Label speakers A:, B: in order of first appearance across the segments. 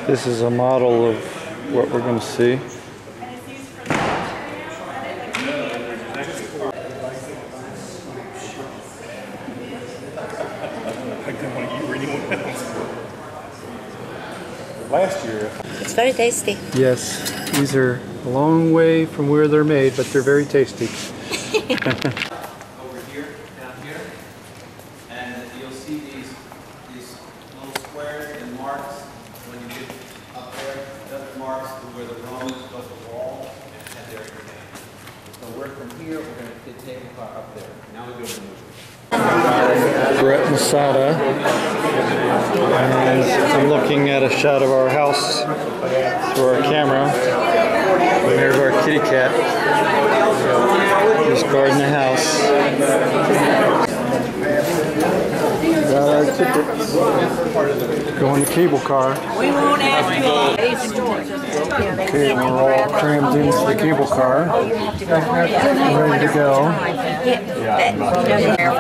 A: This is a model of what we're going to see.
B: Last year.
C: It's very tasty.
A: Yes, these are a long way from where they're made, but they're very tasty.
D: Over here, down here, and you'll see these little squares and marks when you get up there. Those marks where the Romans built the wall and had their camp. So we're from here. We're going to get table car up there. Now we go to the movie.
A: We're at Masada, and I'm looking at a shot of our house through our camera. And there's our kitty cat. Just guarding the house. Got our tickets. Go in the cable car.
C: We won't ask you all.
A: Okay, we're all crammed into the cable car. Ready to go.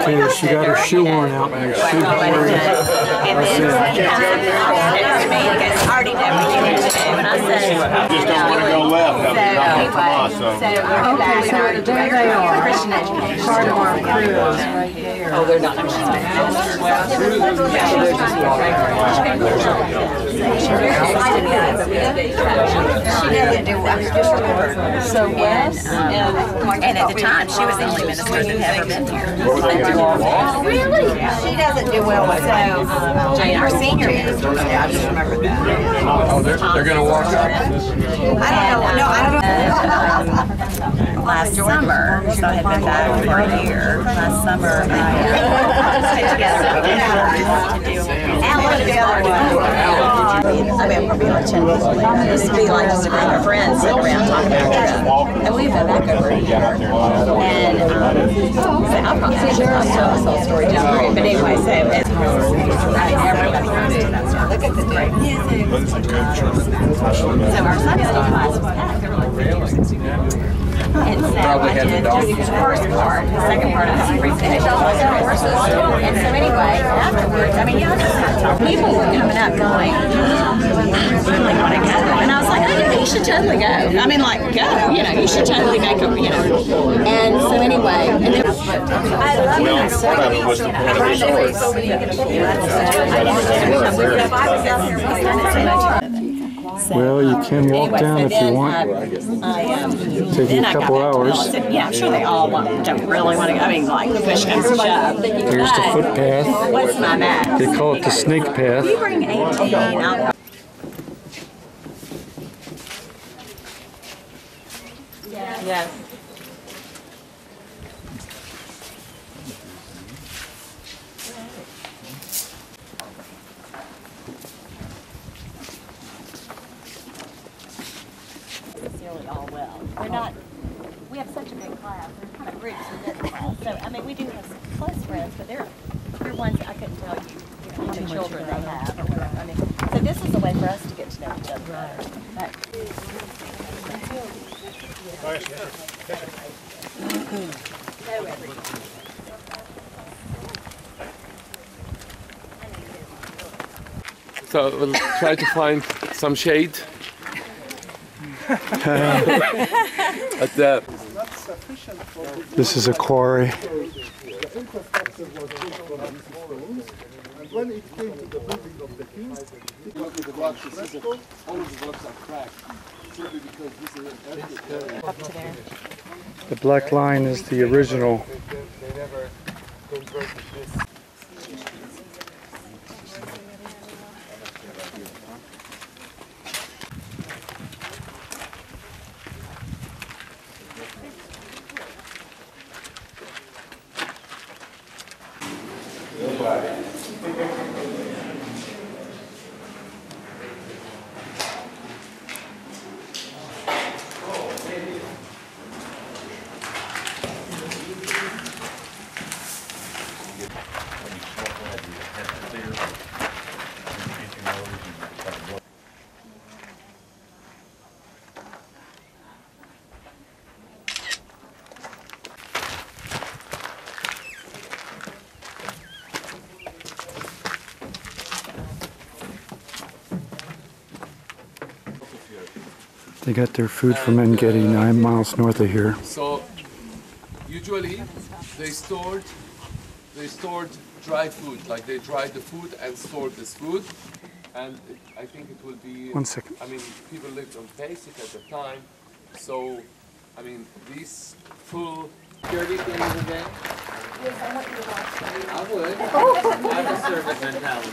A: Okay, she got her shoe worn out. And her shoe
B: Just don't want to go left.
E: So there they are. Christian education. Part of our cruise right there.
C: Oh, they're not.
E: So Wes
C: And at the time, she was the only minister who had ever been here.
E: Oh, really? She doesn't do well with our senior year. I just remember that.
B: Oh, they're going to walk up.
C: Last summer, so I had been back for a year. Last summer, I put together a dinner to do. I mean, we're being this would be like just a group of friends sitting around talking about it. And we've been back over a year. And so I'll probably tell us a story down the road. But anyway, so it's everybody goes to that story. Look at the great. So our Sunday school class was that. And so I did just the first part. The second part I was presentation on the horses. And so anyway, afterwards, I mean, people were coming up going, I really want to go. And I was like, oh, you should totally go. I mean, like, go. You know, you should totally make up, you know. And so anyway, and then I love it. So many
A: Well, you can walk down if you want. Take you a couple hours.
C: Yeah, I'm sure they all don't really want to go. I mean, like, push comes to shove.
A: Here's the footpath.
C: What's my math?
A: They call it the snake path.
C: We bring 18. Yes. Sincerely all well. We're not, we have such a big class. We're kind of groups within the class. So, I mean, we do have some close friends, but they're ones I couldn't tell you, how many children they have or whatever. I mean, so this is a way for us to get to know each other better. But,
B: So we'll try to find some shade. At the
A: This is a quarry.
F: And when it came to the building of the king, the blocks all of the blocks are cracked. Simply because this is an earthquake.
C: up to there.
A: The black line is the original.
F: They never converted this.
A: They got their food from Engedi, 9 miles north of here.
B: So usually they stored dry food, like they dried the food and stored this food. And I think it will be.
A: 1 second.
B: I mean, people lived on basic at the time, so I mean these full security things again. Yes, I want you to watch. I would. I have a servant mentality.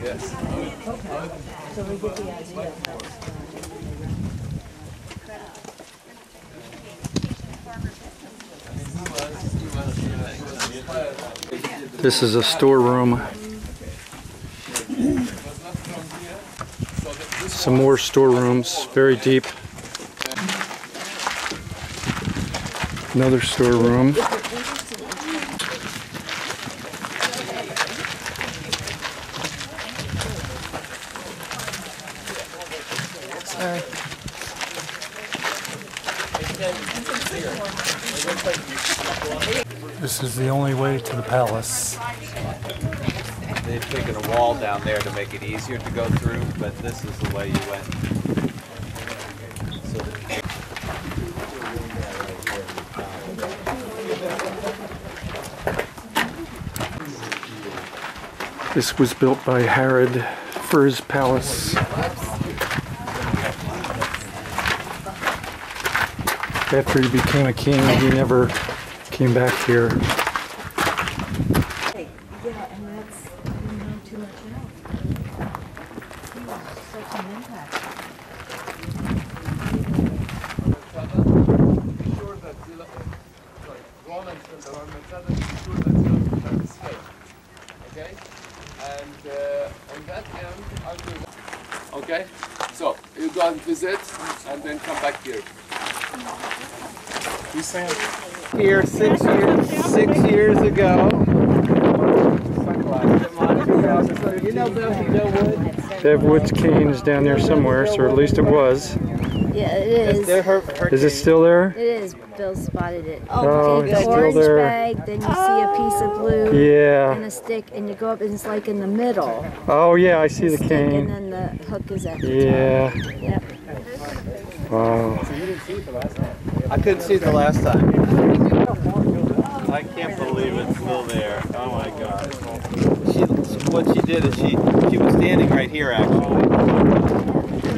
B: Yes.
G: So we get the idea.
A: This is a storeroom. Some more storerooms, very deep. Another storeroom.
G: Sorry.
A: This is the only way to the palace.
D: They've taken a wall down there to make it easier to go through, but this is the way you went. So
A: This was built by Herod for his palace. After he became a king, he never came back here.
G: Yeah, and that's not too much else. Such an impact.
B: Be sure that Romans and the Masada, be sure that they'll not escape. Okay? And on that end, I'll do that. Okay? So you go and visit and then come back here.
D: here 6 years ago. You know Bill Wood?
A: Bev Wood's cane is down there somewhere, or at least it was.
G: Yeah, it is.
A: Is it still there?
G: It is. Bill spotted it.
A: Oh,
G: Take
A: it's
G: the
A: still
G: orange
A: there.
G: bag, then you see a piece of blue
A: Yeah.
G: and a stick, and you go up and it's like in the middle.
A: Oh yeah, I see the
G: Stick, and
A: cane.
G: then the hook is at the
A: Yeah.
G: top. Yep.
A: Wow.
D: I couldn't see it the last time. I can't believe it's still there. Oh my God. What she did is she was standing right here actually.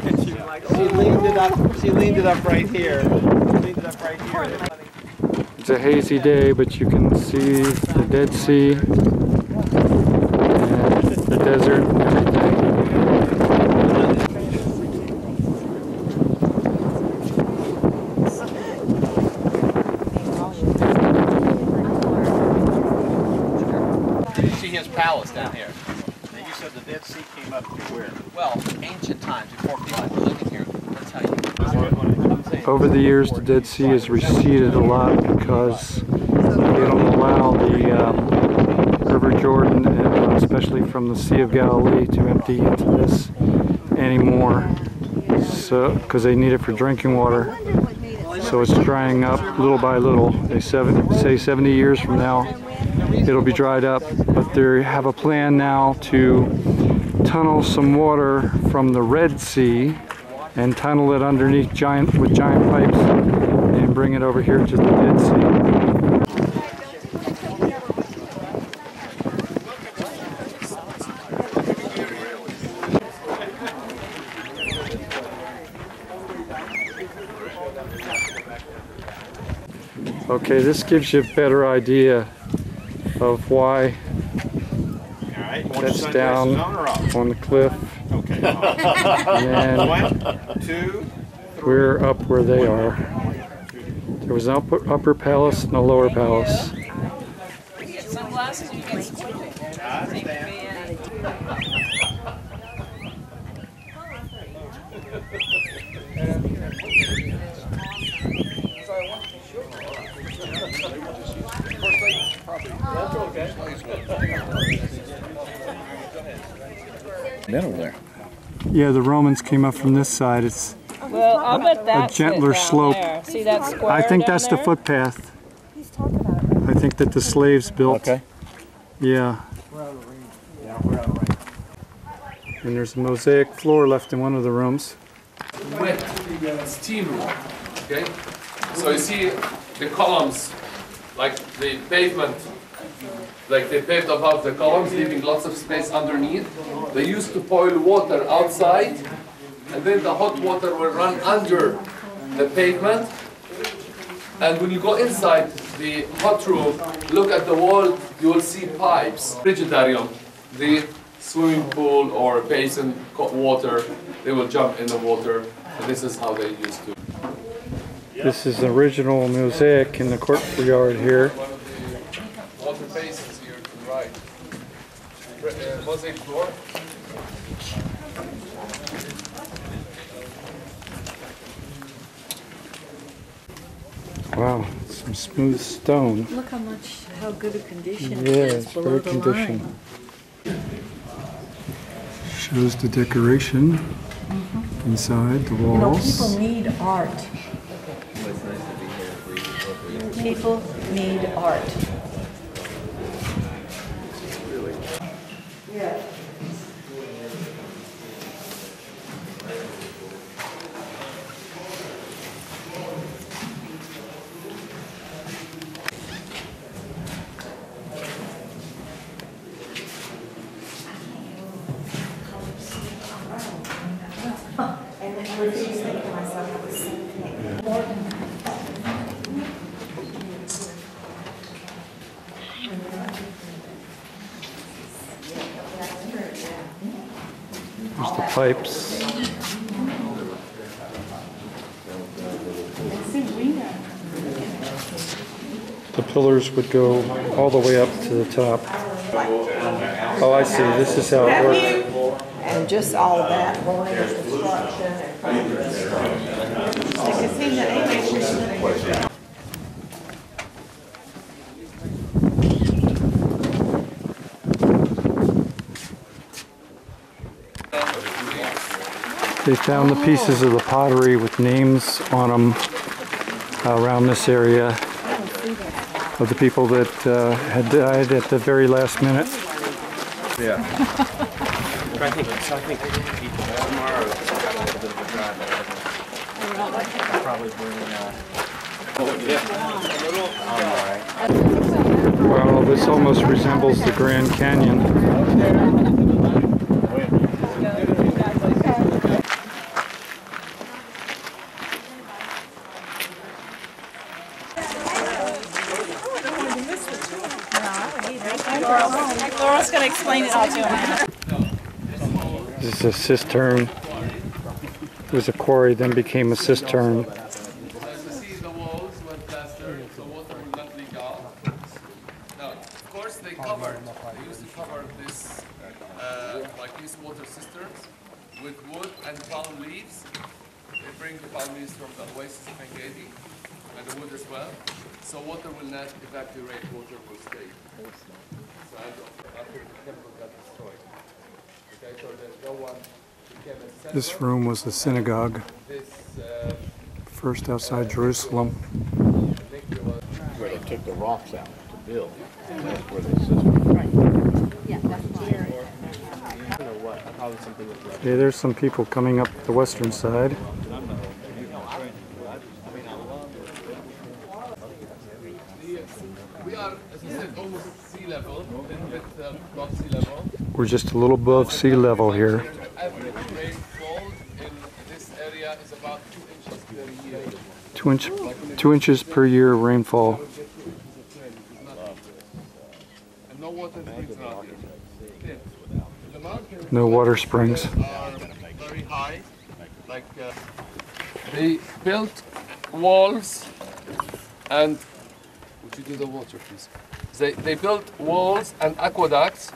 D: And she leaned it up. She leaned it up right here. Leaned it up right here.
A: It's a hazy day, but you can see the Dead Sea and the desert and everything.
D: You see his palace down here. And you said the Dead Sea came up to where? Well, ancient times before people were living here. That's how you.
A: Over the years, the Dead Sea has receded a lot because they don't allow the River Jordan, and especially from the Sea of Galilee, to empty into this anymore. So, because they need it for drinking water. So it's drying up little by little. They say 70 years from now, it'll be dried up. But they have a plan now to tunnel some water from the Red Sea and tunnel it underneath with giant pipes and bring it over here to the Dead Sea. Okay, this gives you a better idea of why that's down on the cliff.
D: Okay.
A: And
D: 1, 2,
A: we're up where they are. There was an upper palace and a lower palace.
D: middle there.
A: Yeah, the Romans came up from this side. It's
H: Well, I'll bet that's
A: gentler
H: it down
A: slope.
H: there. See that square
A: I think
H: down
A: that's the
H: there?
A: footpath. I think that the slaves built.
D: Okay.
A: Yeah. And there's a mosaic floor left in one of the rooms.
B: Wet steam room. Okay? So you see the columns, like the pavement, like they paved above the columns, leaving lots of space underneath. They used to boil water outside, and then the hot water will run under the pavement. And when you go inside the hot room, look at the wall, you will see pipes. Frigidarium, the swimming pool or basin water, they will jump in the water, and this is how they used to.
A: This is the original mosaic in the courtyard here.
B: Water basins here to the right. Mosaic floor.
A: Wow, some smooth stone.
E: Look how good a condition
A: Yeah, it's very conditioned. Shows the decoration inside the walls.
E: People need art. People need art.
A: There's the pipes. The pillars would go all the way up to the top. Oh, I see. This is how it works.
E: And just all of that, going into construction and
A: They found the pieces of the pottery with names on them around this area of the people that had died at the very last minute.
I: Yeah. I think tomorrow got a little bit of a drive. Probably bring
A: Well, this almost resembles the Grand Canyon.
H: Laura's going to explain it all to him.
A: This is a cistern. It was a quarry, then became a cistern.
B: So as you see, the walls were plastered, so water will not leak out. Now, of course, they used to cover this, like these water cisterns, with wood and palm leaves. They bring the palm leaves from the oasis of Engedi, and the wood as well. So water will not evaporate, water will stay. So after the temple got destroyed. Okay, so there's no one became a center.
A: This room was the synagogue,
B: This,
A: first outside Jerusalem.
I: where they took the rocks out to build. That's where they system.
A: Okay, there's some people coming up the western side.
B: We are, as I said, almost sea level, a little bit above sea level.
A: We're just a little above sea level here.
B: Average rainfall in this area is about 2 inches per year.
A: 2 inches per year rainfall.
B: And no water springs around here. The mountains
A: No water springs.
B: are very high. Like they built walls and would you do the water, please? They built walls and aqueducts,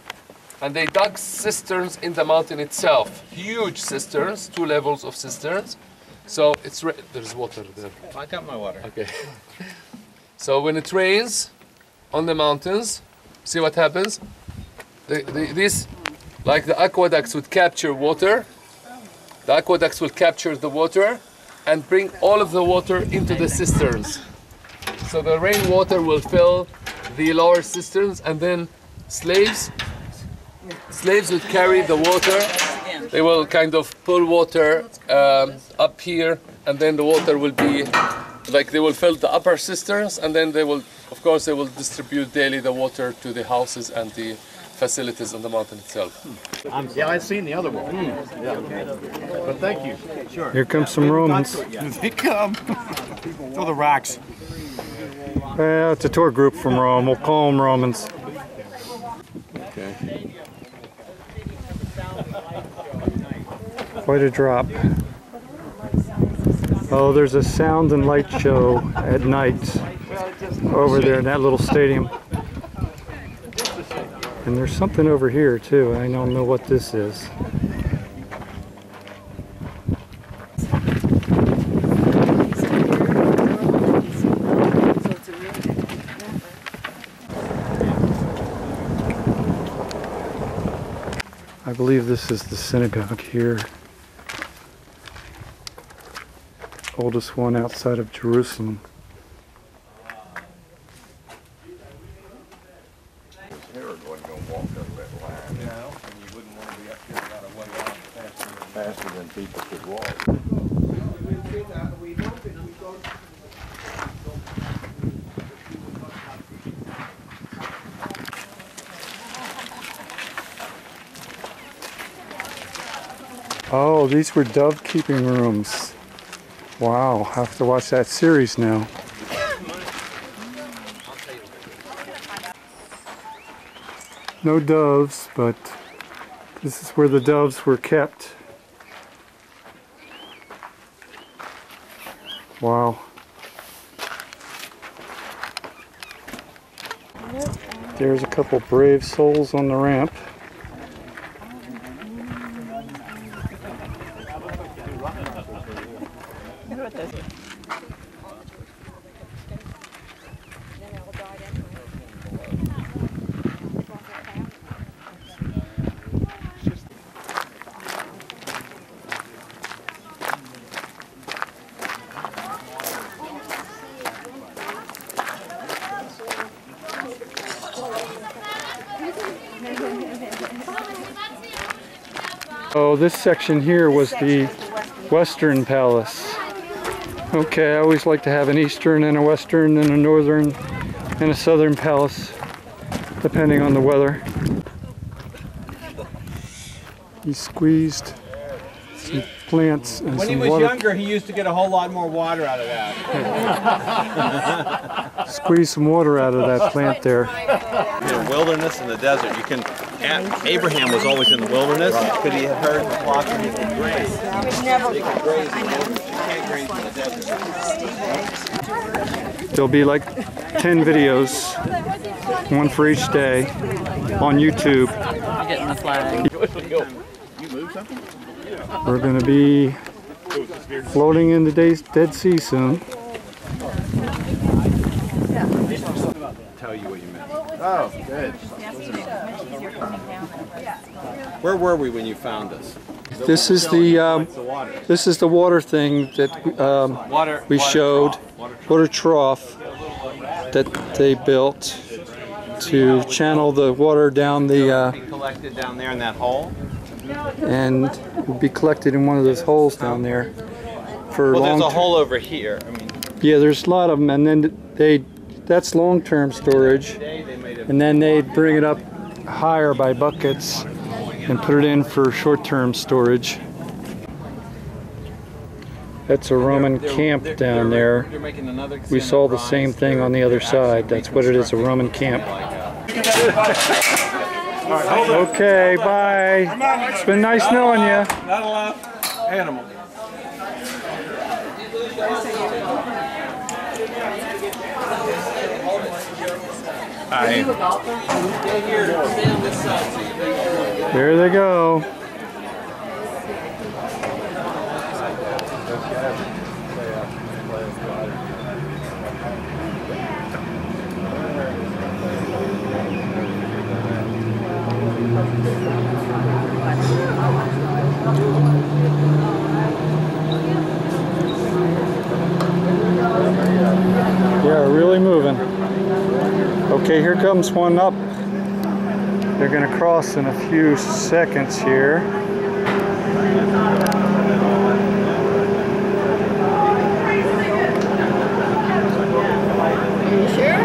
B: and they dug cisterns in the mountain itself. Huge cisterns, 2 levels of cisterns. So it's there's water there.
I: I got my water.
B: Okay. So when it rains on the mountains, see what happens? These, like the aqueducts would capture water. The aqueducts will capture the water and bring all of the water into the cisterns. So the rainwater will fill the lower cisterns, and then slaves would carry the water They will kind of pull water up here, and then the water will be like they will fill the upper cisterns, and then they will, of course, they will distribute daily the water to the houses and the facilities on the mountain itself.
I: Yeah, I've seen the other one. Yeah. But thank you. Sure.
A: Here comes some Romans.
I: They come. Throw the rocks.
A: Well, it's a tour group from Rome. We'll call them Romans.
I: Okay.
A: Quite a drop. Oh, there's a sound and light show at night over there in that little stadium. And there's something over here too. I don't know what this is. I believe this is the synagogue here. Oldest one outside of Jerusalem.
I: Herod wasn't going to walk up that line. No, and you wouldn't want to be up here right away faster than people could walk.
A: Oh, these were dove keeping rooms. Wow, I'll have to watch that series now. No doves, but this is where the doves were kept. Wow. There's a couple brave souls on the ramp. Oh, this section here was the Western Palace. Okay, I always like to have an Eastern and a Western and a Northern and a Southern Palace, depending on the weather. He squeezed some plants and
J: when
A: some
J: he was
A: water.
J: younger, he used to get a whole lot more water out of that.
A: Squeeze some water out of that plant there.
D: The wilderness and the desert. You can. Abraham was always in the wilderness because he had heard the flock and he could graze. They could graze in the wilderness. You can't graze in the desert.
A: There'll be like 10 videos, one for each day, on YouTube.
H: I'm getting the flag.
A: We're going to be floating in the Dead Sea soon.
D: Tell you what you meant.
I: Oh, good.
D: Where were we when you found us?
A: This is the water thing that we showed, water trough that they built to channel the water down the
D: Be collected down there in that hole.
A: and be collected in one of those holes down there for
D: Well,
A: long.
D: there's a hole over here. I mean,
A: Yeah, there's a lot of them, and then that's long-term storage, and then they bring it up higher by buckets and put it in for short-term storage. That's a Roman camp down there. We saw the same thing on the other side. That's what it is, a Roman camp. Okay, bye. It's been nice knowing you.
J: Not allowed animal.
A: There they go. Yeah, really moving. Okay, here comes one up. They're going to cross in a few seconds here.
E: You sure?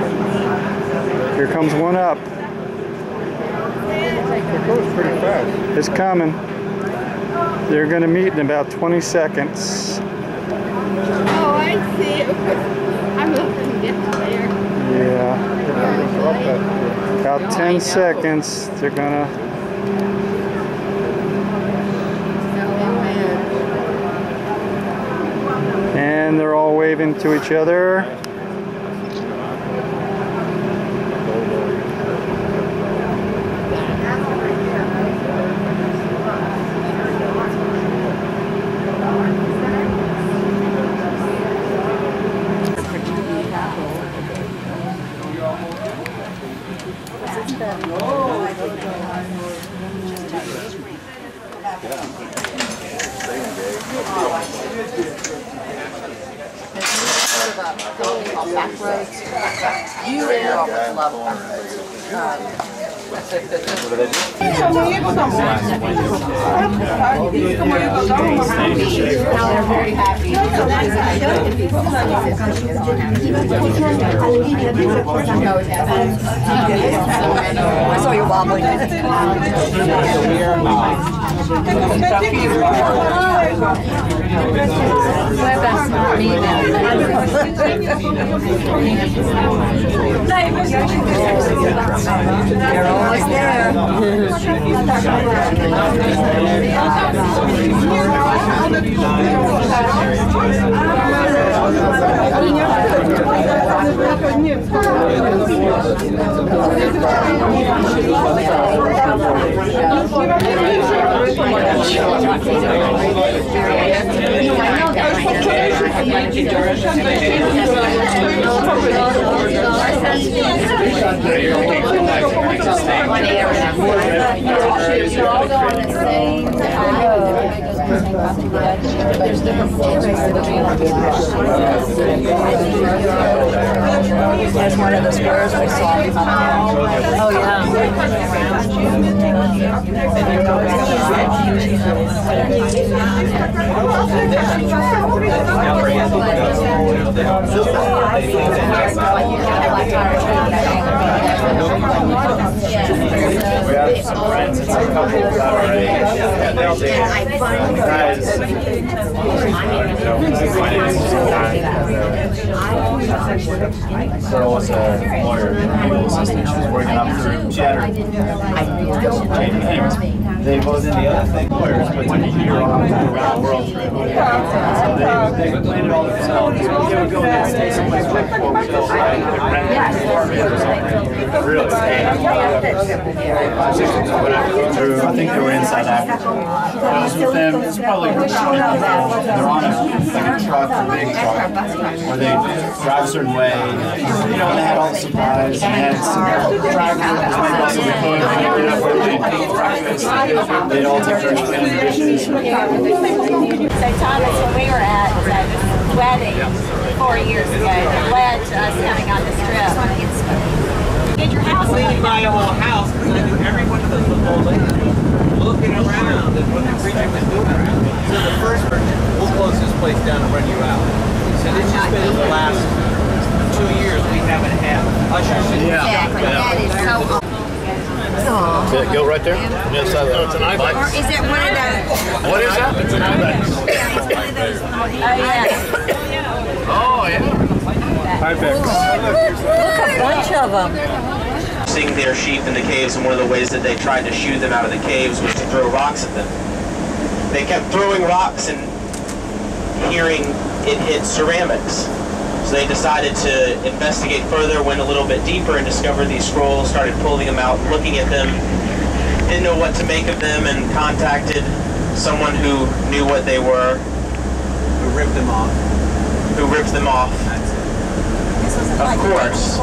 A: Here comes one up.
F: It goes pretty fast.
A: It's coming. They're going to meet in about 20 seconds.
E: Oh, I see. I'm looking to get there.
A: Yeah. About 10 seconds. They're going to... And they're all waving to each other.
E: They're very happy. I saw you wobbling. They're always there. That's one of the squares we saw. Oh yeah.
I: We have some friends and some couples that are at age. Guys, girl was a lawyer, legal assistant. She was working up through. She had her. They both did the other thing, lawyers, but took a year off around the world trip. So they planned it all themselves. They would go and stay someplace like Holyland, rent an apartment or something. Really? I think they were in South Africa. I was with them. It's probably they're on a truck, a big truck, where they drive a certain way. You know, and they had all the supplies and they had some drivers. So we put it up where they paid breakfast. They'd all take turns cleaning the dishes.
C: So Thomas, when we were at the wedding 4 years ago, that led to us coming on this trip. Get your house
D: Cleaning my whole house, cleaning every one of those little ladies, looking around at what the preacher was doing. So the first person, we'll close this place down and run you out. So this has been the last 2 years we haven't had ushers in.
E: Exactly. That is so.
I: Did it go right there? Yes, it's an ibex.
E: Or is it one of those?
I: What is that? It's an ibex.
E: Oh yeah.
A: Ibex.
E: Look, a bunch of them.
K: Seeing their sheep in the caves, and one of the ways that they tried to shoo them out of the caves was to throw rocks at them. They kept throwing rocks and hearing it hit ceramics. So they decided to investigate further, went a little bit deeper, and discovered these scrolls, started pulling them out, looking at them, didn't know what to make of them, and contacted someone who knew what they were.
D: Who ripped them off.
K: Who ripped them off. Of course.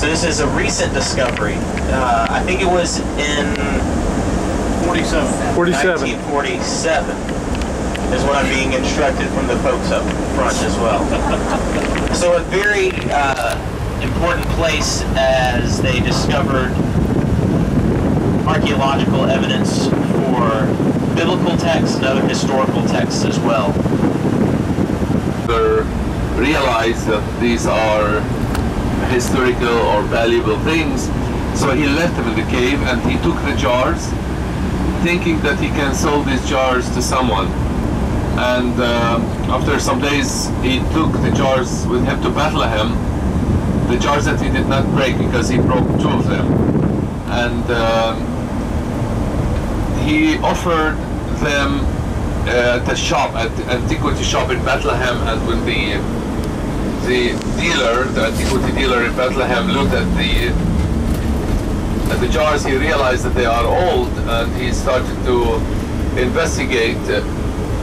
K: So this is a recent discovery. I think it was in 1947. Is what I'm being instructed from the folks up front as well. So a very important place, as they discovered archaeological evidence for biblical texts and other historical texts as well.
L: Realized that these are historical or valuable things, so he left them in the cave and he took the jars, thinking that he can sell these jars to someone. And after some days, he took the jars with him to Bethlehem, the jars that he did not break because he broke 2 of them. And he offered them at the shop, at the antiquity shop in Bethlehem, and when the dealer, the antiquity dealer in Bethlehem, looked at the jars, he realized that they are old, and he started to investigate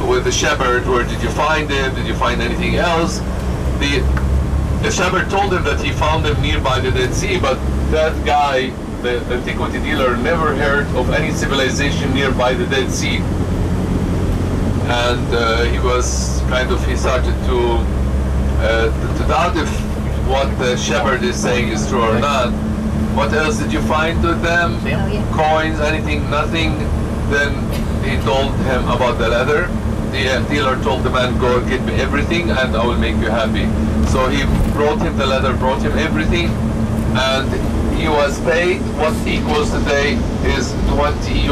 L: with the shepherd. Where did you find it? Did you find anything else? The shepherd told him that he found them nearby the Dead Sea, but that guy, the antiquity dealer, never heard of any civilization nearby the Dead Sea. And he started to doubt if what the shepherd is saying is true or not. What else did you find with them? Coins, anything, nothing? Then he told him about the leather. The dealer told the man, go get me everything and I will make you happy. So he brought him the leather, brought him everything, and he was paid what equals today is $20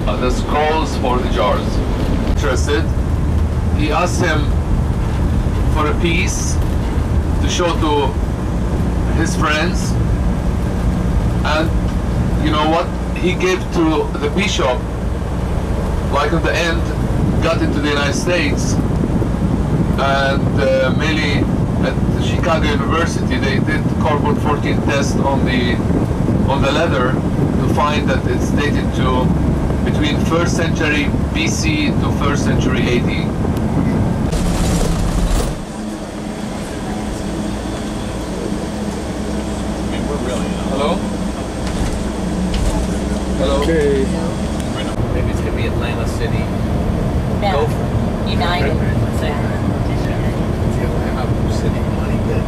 L: for the scrolls for the jars. Interested, he asked him for a piece to show to his friends, and you know what he gave to the bishop, like at the end, got into the United States, and mainly at Chicago University they did carbon-14 test on the leather to find that it's dated to between 1st century BC to 1st century AD. Hello? Hello?
A: Okay.
D: Maybe it's going to be Atlanta City.
C: No. United.
D: City money good.